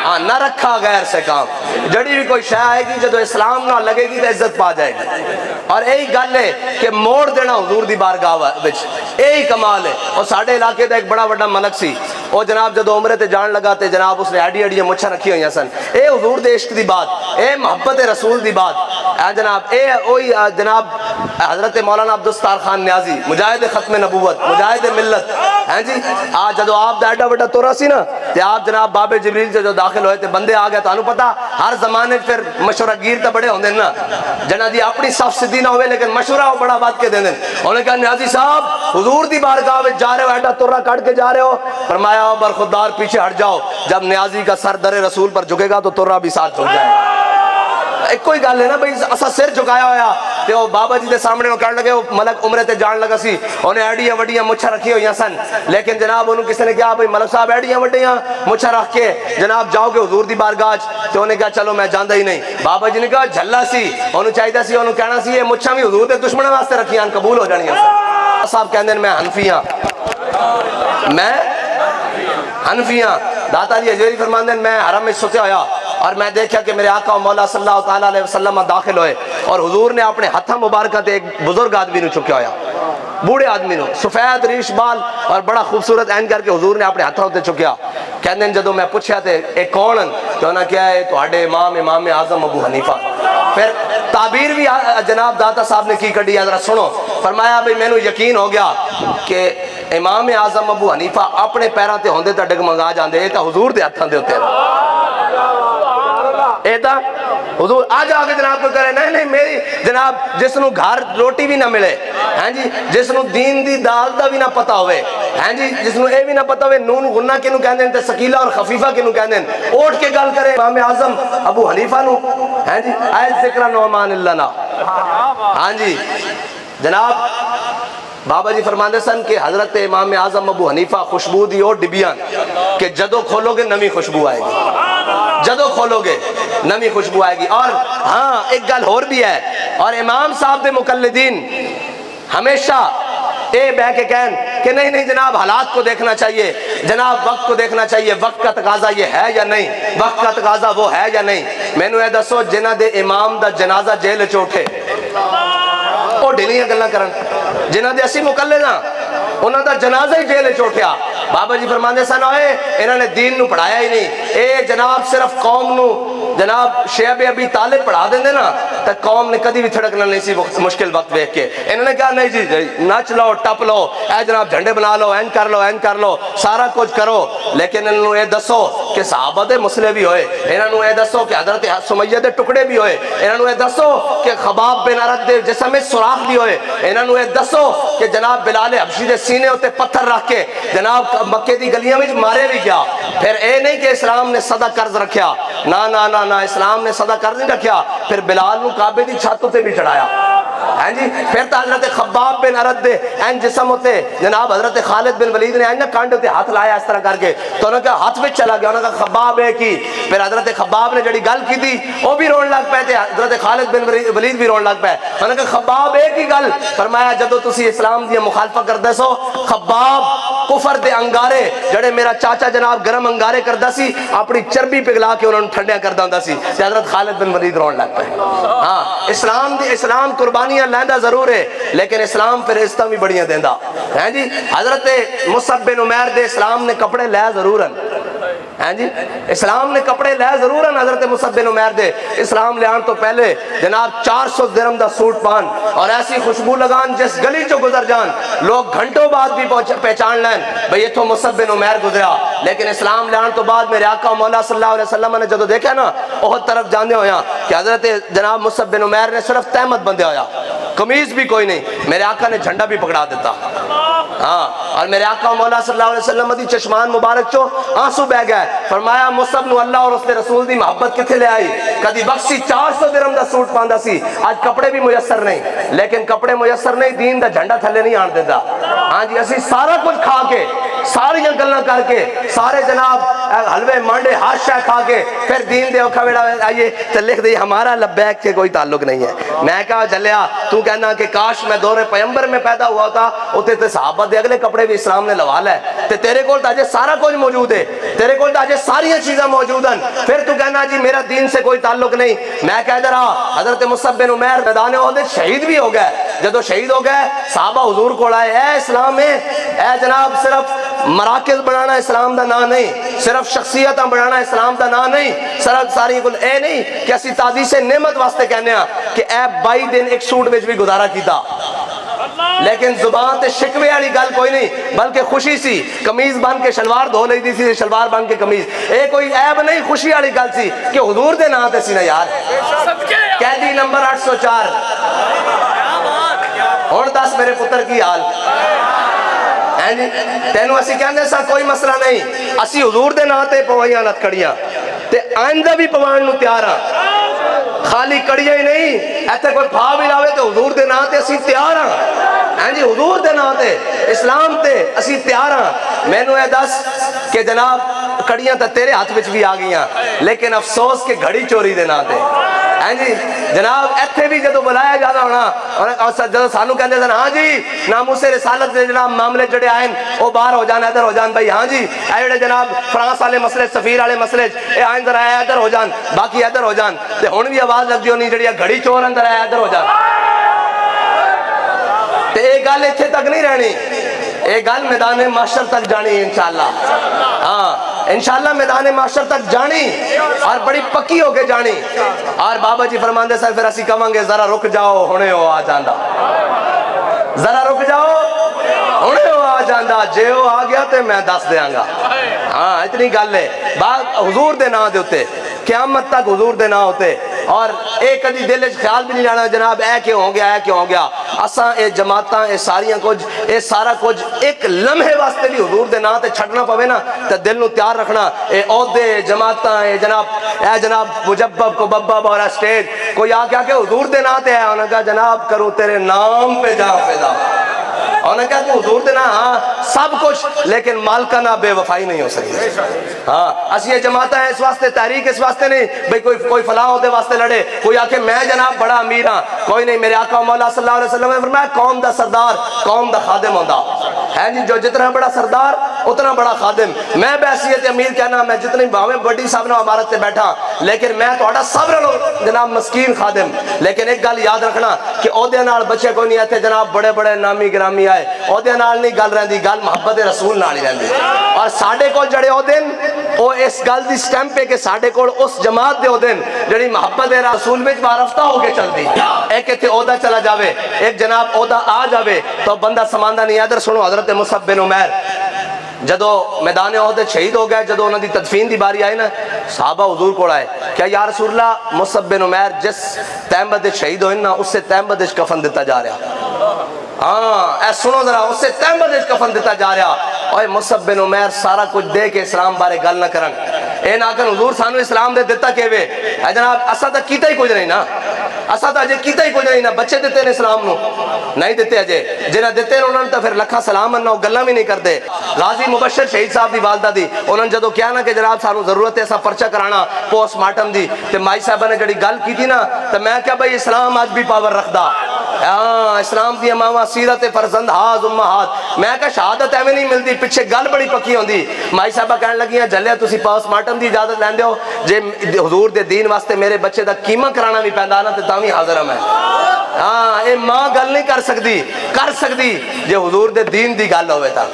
ہاں نہ رکھا غیر سے کام۔ جڑی بھی کوئی شے آئے گی جدو اسلام نہ لگے گی تو عزت پا جائے گی، اور یہی گل ہے کہ موڑ دینا حضور دی بارگاہ وچ یہی کمال ہے۔ اور ساڈے علاقے دا ایک بڑا بڑا ملک سی، وہ جناب جدو عمرے تے جان لگا تے جناب اس نے ایڈی ایڈی مچھاں رکھی ہوئی سن، اے حضور دے عشق دی بات، اے محبت رسول دی بات، اے جناب اے اوہی جناب حضرت مولانا عبدالستار خان نیازی مجاہد ختم نبوت مجاہد ملت ہیں جی، آج جدو آپ دا ایڈا بڑا تورا سی نا تے آپ جناب باب جبریل سے جو داخل ہوئے تے بندے آ گئے، تو انہوں پتا ہر زمانے پھر مشورہ گیر تا بڑے ہوندے نا، جنہ دی اپنی صف صدی نہ ہوئے لیکن مشورہ وہ بڑا بات کے دیں دیں۔ انہوں نے کہا نیازی صاحب حضور دی بارگاہ میں جا رہے ہو، ایڈا تورا کٹ کے جا رہے ہو، فرمایا برخودار پیچھے ہٹ جاؤ، جب نیازی کا سر در رسول پر جھکے گا تو تورا بھی ساتھ جھک جائے گا۔ ایک کوئی گل ہے نا بھئی اسا سر جھکایا ہویا تے وہ بابا جی دے سامنے وہ کرن لگے، وہ ملک عمرے تے جان لگا سی، انہیں ایڈیاں وڈیاں مچھا رکھی ہوئی سن، لیکن جناب انہوں کسی نے کہا بھئی ملک صاحب ایڈیاں وڈیاں مچھا رکھ کے جناب جاؤ گے حضور دی بارگاہ، تو انہیں کہا چلو میں جاندہ ہی نہیں۔ بابا جی نے کہا جھلا سی، انہوں چاہیدہ سی، انہوں کہنا سی یہ مچھا بھی حضور دے دشمنہ واسطے رکھیاں قبول ہو جانیاں سن۔ صاحب کہندے میں حنفیاں، میں حنفیاں، داتا علی اجمیری فرماندے میں حرم میں سوتے ہویا اور میں دیکھا کہ میرے آقا و مولا صلی اللہ تعالیٰ علیہ وسلم داخل ہوئے، اور حضور نے اپنے ہتھا مبارکہ تے ایک بزرگ آدمی نو چکیا ہویا، بوڑھے آدمی نو سفید ریش بال اور بڑا خوبصورت عین کر کے حضور نے اپنے ہتھا ہوتے چکیا۔ کہندے جدو میں پوچھا تے اے کون ہیں تو انہاں کیا ہے تو اڈے امام اعظم ابو حنیفہ۔ پھر تعبیر بھی جناب داتا صاحب نے کی کڑی ہے، ذرا سنو۔ فرمایا بھئی میں نو یقین ہو گیا کہ امام اعظم ابو حنیفہ اپنے پیراں تے ہوندے تا ڈگمگا جاندے، اے تا حضور دے ہتھاں دے ہوتے ہیں، اے تا حضور آج آگے جناب کو کرے نہیں میری جناب جس نو گھر روٹی بھی نہ ملے ہیں جی، جس نو دین دی دال دا بھی نہ پتا ہوئے ہیں جی، جس نو اے بھی نہ پتا ہوئے نون غنہ کنو کہندے ہیں تے سکیلہ اور خفیفہ کنو کہندے ہیں، اوٹ کے گل کرے امام اعظم ابو حنیفہ نو ہیں جی، اے ذکر نعمان اللہ نا ہاں جی جناب بابا جی فرماندے سن کہ حضرت امام اعظم ابو حنیفہ خوشبو دی اور ڈبیاں کہ جدو کھولو گے نمی خوشبو آئے گی، جدو کھولو گے نمی خوشبو آئے گی۔ اور ہاں ایک گل اور بھی ہے، اور امام صاحب دے مقلدین ہمیشہ اے بہ کے کہن کہ نہیں جناب حالات کو دیکھنا چاہیے، جناب وقت کو دیکھنا چاہیے، وقت کا تقاضا یہ ہے یا نہیں، وقت کا تقاضا وہ ہے یا نہیں۔ میں نے یہ دسو جنہ دے امام دا جنازہ جیل چوٹھے وہ ڈھلیاں گلاں کرن، جنہ دے اسی مقلد ہاں انہاں دا جنازہ ہی جیل چوٹھیا، بابا جی فرماندے سن ہوئے انہوں نے دین نو پڑھایا ہی نہیں, اے جناب صرف قوم نو جناب شیب ابی طالب پڑھا دیں نا تو قوم نے کدی بھی تھڑکنا نہیں سی مشکل وقت دیکھ کے. انہوں نے کہا نہیں جی نچ لو ٹپ لو اے جناب جھنڈے بنا لو این کر لو سارا کچھ کرو, لیکن انہوں نے یہ دسو کہ صحابہ دے مسئلے بھی ہوئے, انہوں نے یہ دسو کہ حضرت سمیہ دے ٹکڑے بھی ہوئے, انہوں نے یہ دسو کہ خباب بن ارد دے جسم میں سوراخ بھی ہوئے, انہوں نے یہ دسو کہ جناب بلال حبشی دے سینے ہوتے پتھر رکھ کے جناب مکے دی گلیاں میں مارے بھی گیا. پھر اے نہیں کہ اسلام نے صدا قرض رکھیا, نا اسلام نے صدا قرض نہیں رکھیا, پھر بلال نو کعبے دی چھت تے بھی چڑھایا ہیں جی. پھر تو حضرت خباب بن ارد دے این جسم ہوتے جناب حضرت خالد بن ولید نے این کانڈ ہوتے ہاتھ لایا اس طرح کر کے, تو انہوں نے کہا ہاتھ وچ چلا گیا, انہوں نے کہا خباب ہے کی. پھر حضرت خباب نے جڑی گل کی تھی وہ بھی رون لگ پے تھے, حضرت خالد بن ولید بھی رون لگ پے. انہوں نے کہا خباب ہے کی گل, فرمایا جدو تسی اسلام دی مخالفت کردے سو خباب کفر دے انگارے جڑے میرا چاچا جناب گرم انگارے کردا سی اپنی چربی پگلا کے انہوں نے ٹھنڈیاں کردا ہوندا سی, تے حضرت خالد بن ولید رون لگ پے. ہاں اسلام قربانیاں لیندا ضرور ہے لیکن اسلام پھر عزتاں بھی بڑیاں دیندا ہیں جی. حضرت مصعب بن عمیر دے اسلام نے کپڑے لے ضرور ہیں جی, اسلام نے کپڑے لے ضرور ہیں. حضرت مصعب بن عمیر دے اسلام لے آن تو پہلے جناب 400 درہم دا سوٹ پان اور ایسی خوشبو لگان جس گلی چو گزر جان لوگ گھنٹوں بعد بھی پہچان لین بھئی یہ تو مصعب بن عمیر گزریا. لیکن اسلام لے آن تو بعد میرے آقا مولا صلی اللہ علیہ وسلم نے جدو دیکھا نا احد طرف جانے ہویا کہ حضرت جناب مصعب بن عمیر نے صرف تہمت بندے ہویا, قمیض بھی کوئی نہیں, میرے آقا نے جھنڈا بھی پکڑا دیتا. ہاں اور میرے آقا مولا صلی اللہ علیہ وسلم دی چشمان مبارک چو آنسو بہ گئے. فرمایا مصعب نو اللہ اور اس نے رسول دی محبت کتھے لے آئی, کدی بخشی 400 درہم دا سوٹ پاندا سی, آج کپڑے بھی میسر نہیں, لیکن کپڑے میسر نہیں دین دا جھنڈا تھلے نہیں آن دیتا. ہاں جی اسی سارا کچھ کھا کے ساری گلاں کر کے سارے جناب حلوے مانڈے ہر شے کھا کے پھر دین دے اوکھا ویڑا آئیے تو لکھ دی ہمارا لبیک کے کوئی تعلق نہیں ہے. میں کہا چلیا تو کہنا کہ کاش میں دور پیغمبر میں پیدا ہوا تھا اوتے تے صحابہ دے اگلے کپڑے بھی اسلام نے لوا لے تے تیرے کول تاجے سارا کچھ موجود ہے, تیرے کول تاجے ساری چیزیں موجود ہیں, پھر تو کہنا جی میرا دین سے کوئی تعلق نہیں. میں کہہ درا حضرت مصعب بن عمیر میدان احد شہید بھی ہو گئے, جدو شہید ہو گئے صحابہ حضور کو آئے اے اسلام ہے اے جناب صرف مراکز بنانا اسلام دا نا نہیں, صرف شخصیتاں بنانا اسلام دا نا نہیں, صرف ساری کل اے نہیں کہ اسی تعزیز نعمت واسطے کہنے ہیں کہ اے 22 دن ایک سوٹ وچ بھی گزارا کیتا, لیکن زبان تے شکوے والی گل کوئی نہیں بلکہ خوشی سی. قمیض بن کے شلوار دھو لئی دی سی, شلوار بن کے قمیض, اے کوئی عیب نہیں, خوشی والی گل سی کہ حضور دے نام تے سی نا یار. قیدی نمبر 804 ہن دس میرے پتر کی حال تینوں اسی کہندے سا کوئی مسئلہ نہیں, اسی حضور دے نام تے پوائیاں لت کڑیاں تے آئندہ بھی پوان نو تیار ہاں, خالی کڑیاں ہی نہیں ایتھے کوئی بھا بھی لاوے تو حضور دے نام تے اسی تیار ہاں جی, حضور دے نام تے اسلام تے اسی تیار ہاں. میں نو اے دس کہ جناب کڑیاں تا تیرے ہاتھ وچ بھی آ گئیاں لیکن افسوس کہ گھڑی چوری دے نام تے ہیں جی. جناب ایتھے بھی جدو بلایا جانا ہونا اور جدو سانو کہندے سن ہاں جی ناموس رسالت دے جناب معاملے جڑے آئیں او باہر ہو جان ادھر ہو جان بھائی, ہاں جی اے جڑے جناب فرانس والے مسئلے سفیر والے مسئلے اے آئیں ذرا ادھر ہو جان باقی ادھر ہو جان, تے ہن بھی آواز لگ دیو نہیں جڑی گھڑی چور اندر آیا ادھر ہو جان. تے اے گل ایتھے تک نہیں رہنی, اے گل میدان معاشر تک جانی انشاءاللہ. ہاں انشاءاللہ میدان معاشر تک جانی اور بڑی پکی ہو کے جانی. اور بابا جی فرماندے سر پھر اسی کہاں گے ذرا رک جاؤ ہونے ہو آ جاندہ, ذرا رک جاؤ ہونے ہو آ جاندہ, جے ہو آ گیا تے میں دس دیاں گا. ہاں اتنی گل ہے, بات حضور دے نام دے ہوتے قیامت تک حضور دے نام ہوتے. اور ایک کدی دل خیال بھی نہیں لانا جناب اے کیوں ہو گیا اے کیوں ہو گیا. اساں اے جماعتاں اے ساریاں کچھ اے سارا کچھ ایک لمحے واسطے بھی حضور دے نام تے چھڑنا پوے نا تے دل نو تیار رکھنا. اے عہدے جماعتاں اے جناب مجبب کو ببب اور اسٹیج کوئی آ کے حضور دے نام تے ہے, انہوں نے کہا جناب کروں تیرے نام پہ جا فدا, انہوں نے کہا کہ حضور دے نام ہاں سب کچھ لیکن مالکانہ بے وفائی نہیں ہو سکتی. ہاں اسی یہ جماعتیں ہیں اس واسطے, تحریک اس واسطے نہیں بھئی کوئی فلاں عہدے واسطے لڑے, کوئی آکے میں جناب بڑا امیر ہاں, کوئی نہیں. میرے آقا مولا صلی اللہ علیہ وسلم نے فرمایا قوم دا سردار قوم دا خادم ہوندا. ہے جی جو جتنا بڑا سردار اتنا بڑا خادم. میں بحیثیت امیر کہنا میں جتنی باویں بڑی صاحب نے عمارت تے بیٹھا لیکن میں تہاڈا سب نالوں جناب مسکین خادم. لیکن ایک گل یاد رکھنا کہ عہدے نال بچے کوئی نہیں آتے جناب بڑے بڑے نامی گرامی آئے عہدے نال نہیں گل رہندی گل محبت رسول نال ہی رہندی. اور ساڈے کول جڑے عہدے او اس گل دی سٹیمپ ہے کہ ساڈے کول اس جماعت دے عہدے جڑی محبت رسول وچ وارفتہ ہو کے چلدی. ایک ایتھے عہدہ چلا جاوے ایک جناب عہدہ آ جاوے تو بندہ سماندا نہیں. ادھر سنو حضرت مصعب بن عمیر جدو میدان احد شہید ہو گئے جدو انہوں دی تدفین دی باری آئی نا صحابہ حضور کو آئے کیا یا رسول اللہ مصعب بن عمیر جس تیمبد شہید ہوئے نا اس سے تیمبد کفن دیتا جا رہا. ہاں اے سنو ذرا اس سے تیمبد کفن دیتا جا رہا. اوہ مصعب بن عمیر سارا کچھ دے کے اسلام بارے گل نہ کرن. اے نہ کن حضور سانو اسلام دے دیتا کیوے اے جناب اسا تا کیتا ہی کچھ نہیں نا اسا تا اجے کیتا ہی کچھ نہیں نا. بچے دیتے نے اسلام نو نہیں دیتے اجے جنہ دیتے نے انہوں نے تو پھر لکھا سلام انہوں گلہ بھی نہیں کرتے. غازی مبشر شہید صاحب دی والدہ دی انہوں نے جدو کیا نا کہ جناب سانو ضرورت ہے ایسا پرچہ کرانا پوسٹ مارٹم دی تے مائی صاحبہ نے جڑی گل کی تھی نا تو میں کیا بھائی اسلام آج بھی پاور رکھ دا. اسلام دی امامہ سیرت فرزند ہاز امہات. میں کہا شہادت ایویں نہیں ملتی پیچھے گل بڑی پکی ہوندی. مائی صاحبہ کہنے لگیاں جلے تسی پوسٹ مارٹم دی اجازت لین دیو جے حضور دے دین واسطے میرے بچے دا قیمہ کرانا بھی پیندا نا تے تاویں حاضر ہاں میں. ہاں اے ماں گل نہیں کر سکتی جے حضور دے دین دی گل ہوئے تا.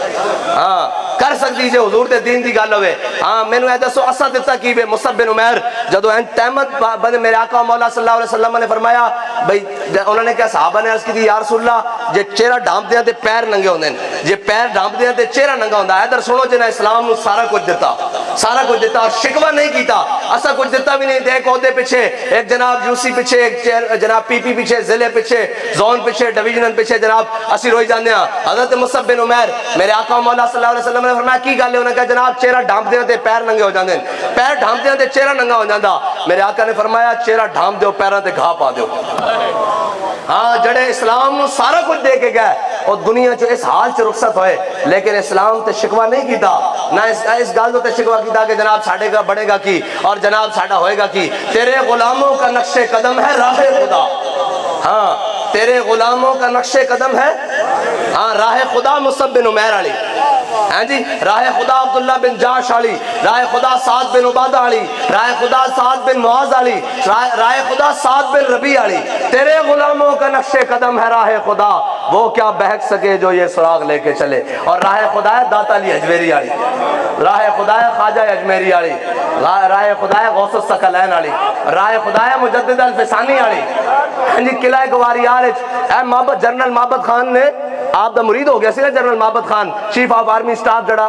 ہاں کر سکتی جے حضور دے دین دی گل ہوئے. ہاں میں نے دسو اسا دیتا کی بے مصعب بن عمیر جدو این تحمد بن میرے آقا مولا صلی اللہ علیہ وسلم نے فرمایا بھئی انہوں نے کہا صحابہ نے عرض کی تھی یا رسول اللہ جے چہرہ ڈھانپ دیاں تے پیر ننگے ہوندے جے پیر ڈھانپ دیاں تے چہرہ ننگا ہوندا. ادھر سنو جنہ اسلام نو سارا کچھ دیتا اور شکوہ نہیں کیتا. اسا کچھ دیتا بھی نہیں. ایک عہدے پیچھے ایک جناب یوسی پیچھے ایک جناب پی پی پیچھے ضلع پیچھے زون پیچھے ڈویژن پیچھے جناب اسی روئی جانے ہیں. حضرت مصعب بن عمیر میرے آقا مولا صلی اللہ علیہ وسلم نے فرمایا کی گل ہے. انہوں نے کہا جناب چہرہ ڈھانپ دیاں تے پیر ننگے ہو جاندے پیر ڈھانپ دیاں تے چہرہ ننگا ہو جاندا. میرے آقا نے فرمایا چہرہ ڈھانپ دیو پیراں تے گھا پا دیو. ہاں جڑے اسلام نو سارا کچھ دے کے گئے اور دنیا جو اس حال سے رخصت ہوئے لیکن اسلام تے شکوہ نہیں کیتا نہ اس گل تے شکوہ کیتا کہ جناب ساڈے کا بڑھے گا کی اور جناب ساڈا ہوئے گا کی. تیرے غلاموں کا نقش قدم ہے راہ خدا. ہاں تیرے غلاموں کا نقش قدم ہے ہاں راہ خدا مصعب بن عمیر علی. ہاں جی راہ خدا عبداللہ بن جاش علی راہ خدا سعد بن عبادہ علی راہ خدا سعد بن معاذ علی راہ خدا سعد بن ربیع علی. تیرے غلاموں کا نقش قدم ہے راہ خدا وہ کیا بہک سکے جو یہ سراغ لے کے چلے. اور راہ خدا ہے داتا علی اجمیری علی راہ خدا ہے خواجہ اجمیری علی راہ خدا ہے غوث الثقلین علی راہ خدا ہے مجدد الفسانی علی. ہاں جی قلعہ گواریار اے محبت جنرل محبت خان نے آپ دا مرید ہو گیا سی نا جنرل محبت Khan chief of army staff جڑا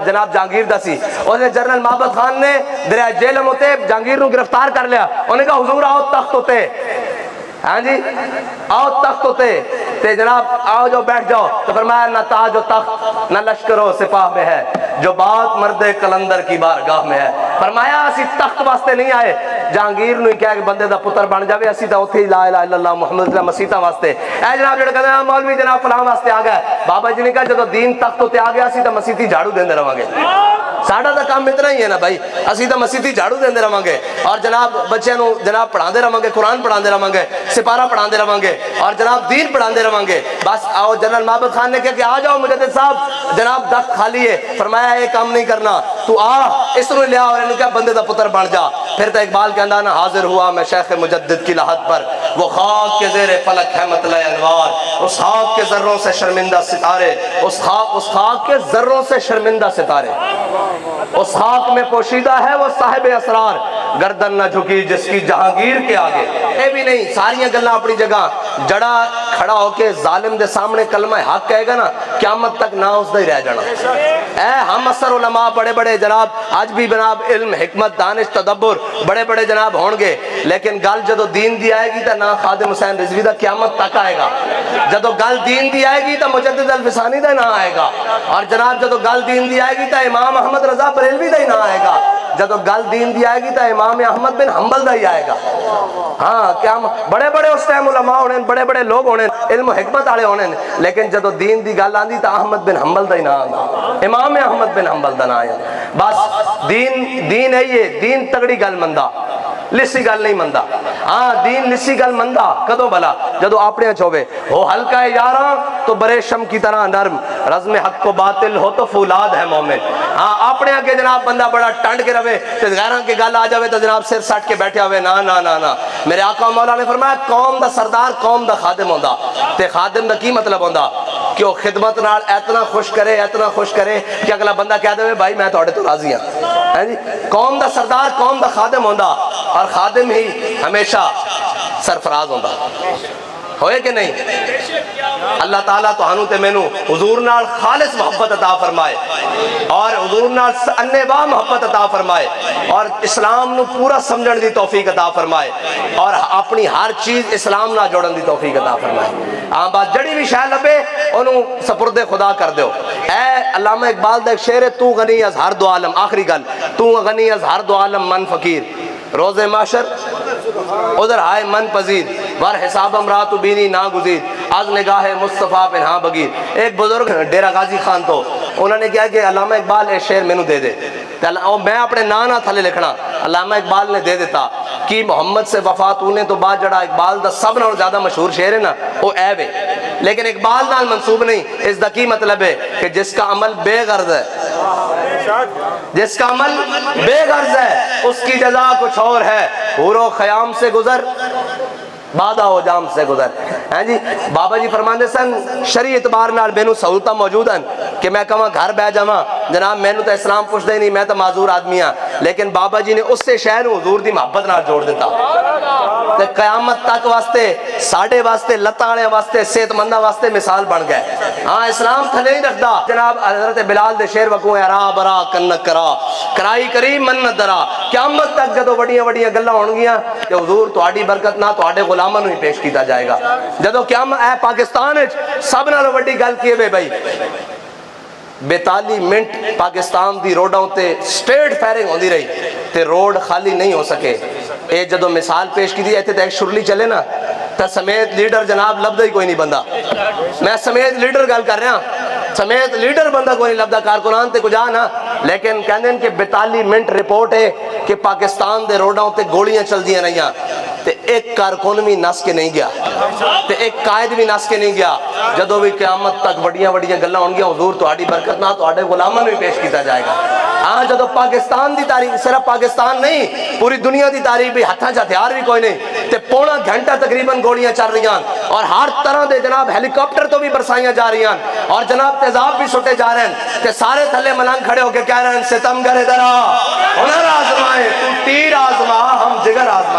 جناب جہانگیر دا سی. اس نے جنرل محبت خان نے دریا جیلم ہوتے جہانگیر نو گرفتار کر لیا. انہوں نے کہا حضور آؤ تخت ہوتے ہاں جی آؤ تخت ہوتے تے جناب آؤ جو بیٹھ جاؤ. تو فرمایا نہ تاج و تخت نہ لشکر و سپاہ میں ہے جو بات مرد کلندر کی بارگاہ میں ہے. فرمایا اسی تخت واسطے نہیں آئے جہانگیر نو کہا کہ بندے دا پتر بن جاوے اسی تا اوتھے لا الہ الا اللہ محمد رسول مسیحاں واسطے. اے جناب جڑا کہندا مولوی جناب فلاں واسطے آ گئے بابا جی نے کہا جدوں دین تخت تے آ گیا اسی تا مسیحی جھاڑو دیندے رہواں گے. ساڈا تا کام اتنا ہی ہے نا بھائی اسی تا مسیحی جھاڑو دیندے رہواں گے اور جناب بچیاں نو جناب پڑھاندے رہواں گے قرآن پڑھاندے رہواں گے سپارہ پڑھاندے رہواں گے اور جناب دین پڑھاندے رہواں گے. بس آؤ جنرل محبت خان نے کہا کہ آ جاؤ مجدد صاحب جناب دخت خالی ہے. فرمایا یہ کام نہیں کرنا تو آ اس نے لیا اور انہوں نے کہا بندے دا پتر بن جا. پھر تو اقبال کہندا نا حاضر ہوا میں شیخ مجدد کی لحد پر وہ خاک کے زیر فلک ہے مطلع انوار اس خاک کے ذروں سے شرمندہ ستارے اس خاک کے ذروں سے شرمندہ ستارے اس خاک میں پوشیدہ ہے وہ صاحب اسرار گردن نہ جھکی جس کی جہانگیر کے آگے. اے بھی نہیں ساریاں گلاں اپنی جگہ. جڑا کھڑا ہو کے ظالم دے سامنے کلمہ حق کہے گا نا قیامت تک نہ اس دا ہی رہ جانا. اے ہم اثر علماء بڑے بڑے جناب آج بھی جناب علم حکمت دانش تدبر بڑے بڑے جناب ہون گے لیکن گل جدو دین دی آئے گی تا نہ خادم حسین رضوی دا قیامت تک آئے گا. جدو گل دین دی آئے گی تا مجدد الفسانی دا نہ آئے گا اور جناب جدو گل دین دی آئے گی تا امام احمد رضا بریلوی دا ہی نہ آئے گا. جدو گل دین دی آئے گی تا امام احمد بن حنبل دا ہی آئے گا. ہاں کیا بڑے بڑے اس ٹائم علماء ہونے بڑے بڑے لوگ ہونے علم و حکمت والے ہونے لیکن جدو دین دی گل آندی تا احمد بن حنبل دا ہی نہ آندا امام احمد بن حنبل دا نہ آیا. بس دین ہے یہ دین تگڑی گل مندا لسی گل نہیں مندا. ہاں دین لسی گل مندا کدو بلا جدو اپنے چھوے ہو ہلکا ہے یاراں تو بریشم کی طرح نرم، رزم حق کو باطل ہو تو فولاد ہے مومن۔ ہاں اپنے کے جناب بندہ بڑا ٹنڈ کے رہے تے غیراں کے گل آ جاوے تو جناب سر سٹ کے بیٹھے ہوئے، نا نا نا نا۔ میرے آقا مولا نے فرمایا قوم دا سردار قوم دا خادم ہوندا، تے خادم دا کی مطلب ہوندا کہ وہ خدمت نال اتنا خوش کرے اتنا خوش کرے کہ اگلا بندہ کہہ دے بھائی میں تہاڈے تو راضی ہاں جی۔ قوم دا سردار قوم دا خادم ہوندا، اور خادم ہی ہمیشہ سرفراز ہوندا، ہوئے کہ نہیں؟ اللہ تعالیٰ تو ہنو تے مینو حضور نال خالص محبت عطا فرمائے، اور حضور نال انبا محبت عطا فرمائے، اور اسلام نو پورا سمجھن دی توفیق عطا فرمائے، اور اپنی ہر چیز اسلام نال جوڑن دی توفیق عطا فرمائے۔ ہاں بات جڑی بھی شے لبے انہوں سپرد خدا کر دیو۔ اے علامہ اقبال دا ایک شعر ہے، تو غنی از ہر دو عالم، آخری گل، تو غنی از ہر دو عالم من فقیر، روز معاشر ادھر آئے من پذیر، ور حساب امرات بینی نا گزیر، از نگاہ مصطفیٰ پنہا بگیر۔ ایک بزرگ ڈیرہ غازی خان تو انہوں نے کیا کہ علامہ اقبال اے شعر مینو دے دے، میں اپنے نانا تھلے لکھنا، علامہ اقبال نے دے دیتا کہ محمد سے وفات ہونے تو بعد جڑا اقبال دا سب نال زیادہ مشہور شعر ہے نا وہ عیب ہے، لیکن اقبال نال منسوب نہیں۔ اس دا کی مطلب ہے کہ جس کا عمل بے غرض ہے، جس کا عمل بے غرض ہے اس کی جزا کچھ اور ہے، حور و خیام سے گزر بادہ و جام سے گزر۔ ہاں جی بابا جی فرماندے سن شرعی اعتبار نال مینوں سہولتاں موجود ہیں کہ میں کہاں گھر بہ جاواں جناب مینوں تو اسلام پوچھدا ہی نہیں، میں تو معذور آدمی ہاں، لیکن بابا جی نے اس سے شے نوں حضور دی محبت نال جوڑ دیتا تے قیامت تک واسطے ساڈے واسطے لتاں والے واسطے صحت منداں واسطے مثال بن گئے۔ ہاں اسلام تھلے نہیں رکھدا جناب حضرت بلال دے شعر وکو ہے، را برا کنک کرا کرائی کری منت درا، قیامت تک جدو بڑیاں بڑیاں گلاں ہون گیاں کہ حضور تہاڈی برکت نہ تہاڈے غلاماں نوں ہی پیش کیتا جائے گا۔ جدو قیامت اے پاکستان وچ سب نالوں وڈی گل کی ہے بھائی 42 منٹ پاکستان دی روڈاں تے سٹریٹ فائرنگ ہوندی رہی تے روڈ خالی نہیں ہو سکے۔ اے جدو مثال پیش کی دی ایتھے تے ایک شرلی چلے نا تے سمیت لیڈر جناب لبدا ہی کوئی نہیں بندہ، میں سمیت لیڈر گل کر رہا سمیت لیڈر بندہ کوئی نہیں لبدا، کارکنان تے کجا نا، لیکن کہندے ہیں کہ 42 منٹ رپورٹ ہے کہ پاکستان دے روڈاں تے گولیاں چل دیاں رہیاں تے ایک کارکن بھی نس کے نہیں گیا تے ایک قائد بھی نس کے نہیں گیا۔ جدو بھی قیامت تک بڑیاں بڑیاں گلاں ہون گیاں حضور تہاڈی برکت نہ تہاڈے غلاماں نوں پیش کیتا جائے گا۔ ہاں جدو پاکستان دی تاریخ صرف پاکستان نہیں پوری دنیا دی تاریخ بھی ہتھاں چ ہتھیار بھی کوئی نہیں تے پونا گھنٹہ تقریباً گولیاں چل رہی ہیں اور ہر طرح دے جناب ہیلی کاپٹر تو بھی برسائیاں جا رہی ہیں اور جناب تیزاب بھی سٹے جا رہے ہیں تے سارے تھلے ملنگ کھڑے ہو کے کہہ رہے ہیں ستم گر ادھر آ، ہنر آزمائے تو تیر آزما ہم جگر آزمائے۔